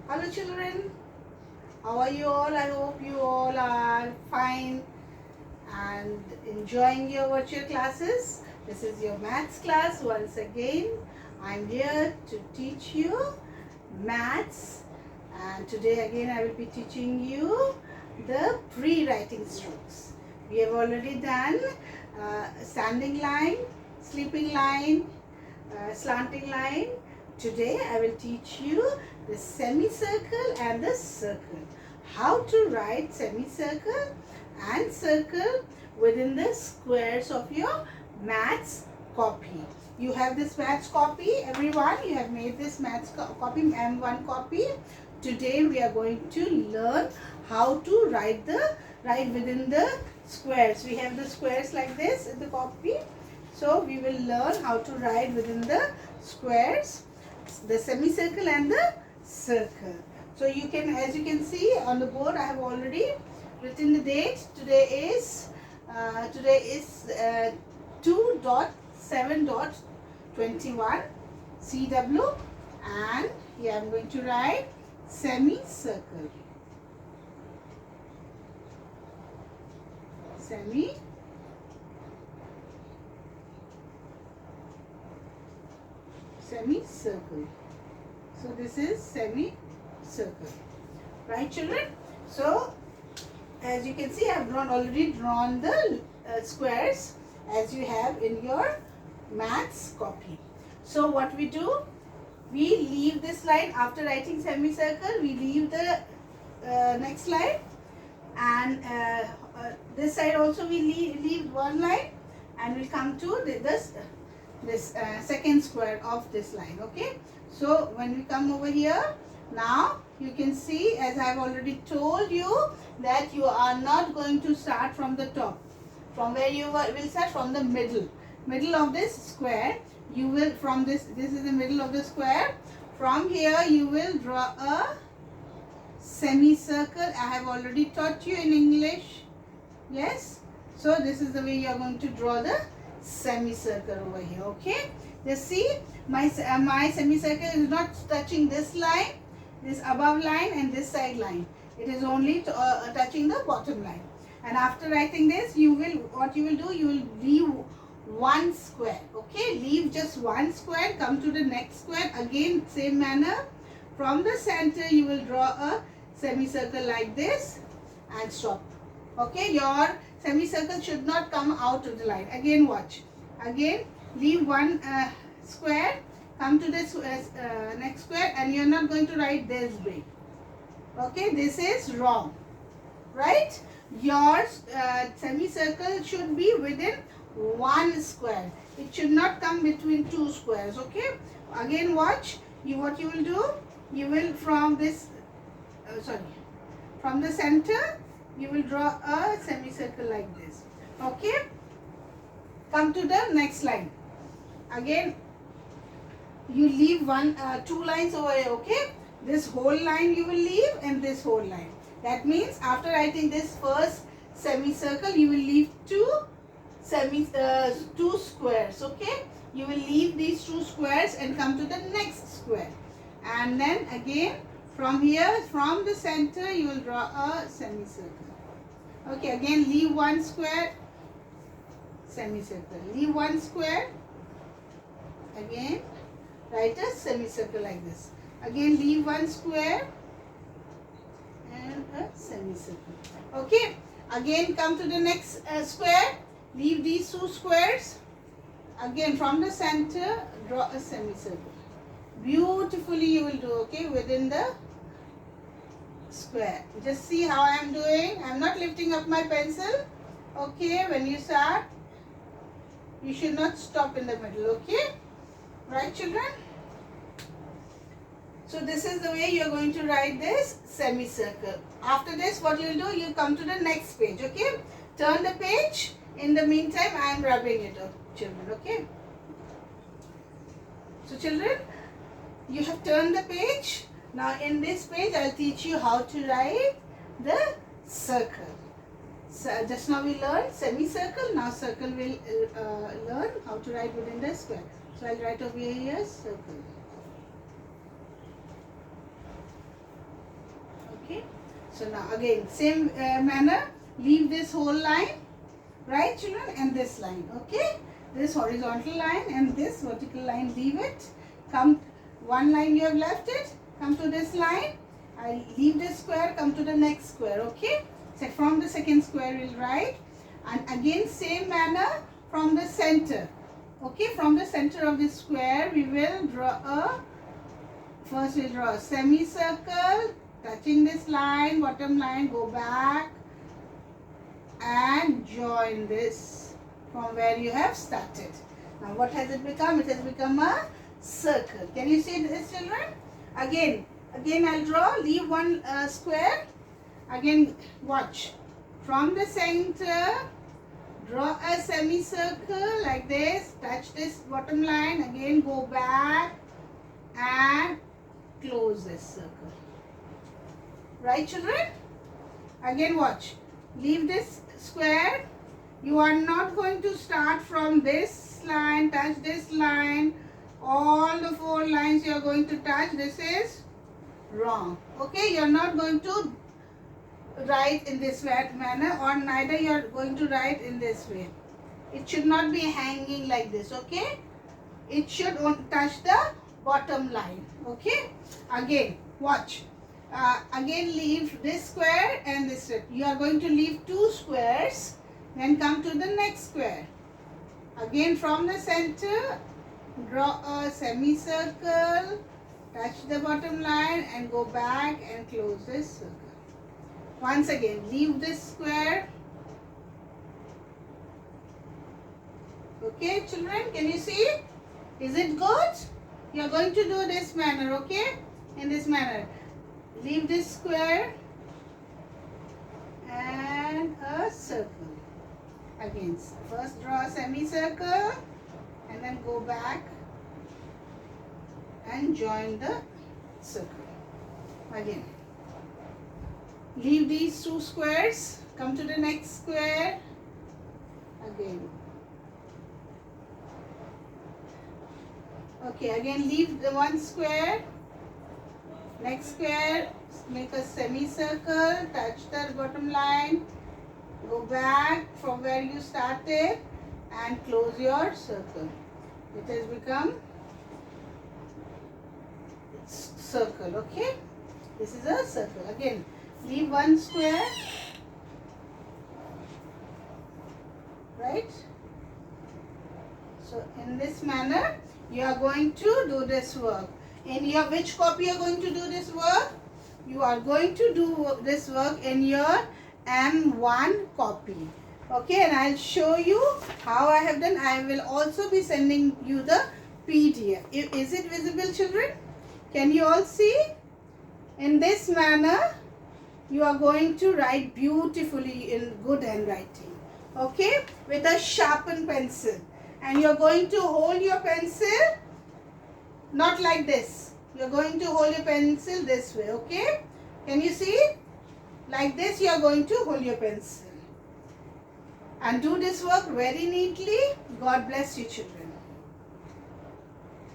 Hello children, how are you all? I hope you all are fine and enjoying your virtual classes. This is your maths class once again. I'm here to teach you maths, and today again I will be teaching you the pre-writing strokes. We have already done standing line, sleeping line, slanting line. Today I will teach you the semicircle and the circle. How to write semicircle and circle within the squares of your maths copy. You have this maths copy, everyone. You have made this maths copy, M1 copy. Today we are going to learn how to write within the squares. We have the squares like this in the copy. So we will learn how to write within the squares, the semicircle and the circle. So you can, as you can see on the board, I have already written the date. Today is 2.7.21 CW, and here I am going to write semicircle. Semicircle. So this is semicircle, right children? So as you can see, I have already drawn the squares as you have in your maths copy. So what we do, we leave this line after writing semicircle. We leave the next line, and this side also we leave one line, and we'll come to this second square of this line. Okay, so when we come over here, now you can see, as I have already told you, that you are not going to start from the top. From where you will start, from the middle of this square. You will, from this is the middle of the square. From here you will draw a semicircle. I have already taught you in English. Yes, so this is the way you are going to draw the semicircle over here. Okay, just see, my semicircle is not touching this line, this above line, and this side line. It is only touching the bottom line. And after writing this, you will leave one square. Okay, leave just one square, come to the next square, again same manner. From the center you will draw a semicircle like this and stop. Okay, your semicircle should not come out of the line. Again watch. Again leave one square, come to this next square, and you are not going to write this way. Okay, this is wrong. Right? Your semicircle should be within one square. It should not come between two squares. Okay? Again watch. What you will do? You will from this from the center you will draw a semicircle like this. Okay, come to the next line. Again you leave two lines over here. Okay, this whole line you will leave, and this whole line. That means after writing this first semicircle, you will leave two squares. Okay, you will leave these two squares and come to the next square, and then again from here, from the center, you will draw a semicircle. Okay, again leave one square, semicircle, leave one square, again write a semicircle like this. Again leave one square and a semicircle. Okay, again come to the next square, leave these two squares, again from the center draw a semicircle. Beautifully you will do. Okay, within the square. Just see how I am doing. I am not lifting up my pencil. Okay, when you start, you should not stop in the middle. Okay, right children? So this is the way you are going to write this semicircle. After this, what you will do, you come to the next page. Okay, turn the page. In the meantime, I am rubbing it up, children. Okay, so children, you have turned the page. Now in this page, I'll teach you how to write the circle. So just now we learned semicircle. Now circle will learn how to write within the square. So I'll write over here circle. So now again same manner, leave this whole line, right children, and this line, okay, this horizontal line and this vertical line, leave it, come one line you have left it, come to this line, I leave this square, come to the next square, okay. So from the second square we'll write, and again same manner from the center, okay, from the center of this square we will draw a, first we'll draw a semicircle touching this line, bottom line, go back and join this from where you have started. Now what has it become? It has become a circle. Can you see this children? Again I'll draw, leave one square, again watch, from the center draw a semicircle like this, touch this bottom line, again go back and close this circle, right children? Again watch, leave this square, you are not going to start from this line, touch this line, all the four lines you are going to touch, this is wrong, okay. You are not going to write in this manner, or neither you are going to write in this way. It should not be hanging like this, okay. It should touch the bottom line, okay. Again watch, again leave this square and this, you are going to leave two squares, then come to the next square, again from the center draw a semicircle, touch the bottom line and go back and close this circle. Once again leave this square, okay children, can you see? Is it good? You are going to do this manner, okay, in this manner, leave this square and a circle. Again first draw a semicircle and then go back and join the circle. Again leave these two squares, come to the next square, again, okay, again leave the one square, next square, make a semicircle, touch the bottom line, go back from where you started and close your circle. It has become circle, okay. This is a circle. Again leave one square, right. So in this manner you are going to do this work. In your which copy you are going to do this work? You are going to do this work in your M1 copy, okay, and I'll show you how I have done. I will also be sending you the PDF. Is it visible children? Can you all see? In this manner you are going to write beautifully in good handwriting, okay, with a sharpened pencil, and you are going to hold your pencil not like this, you are going to hold your pencil this way, okay. Can you see? Like this you are going to hold your pencil and do this work very neatly. God bless you children.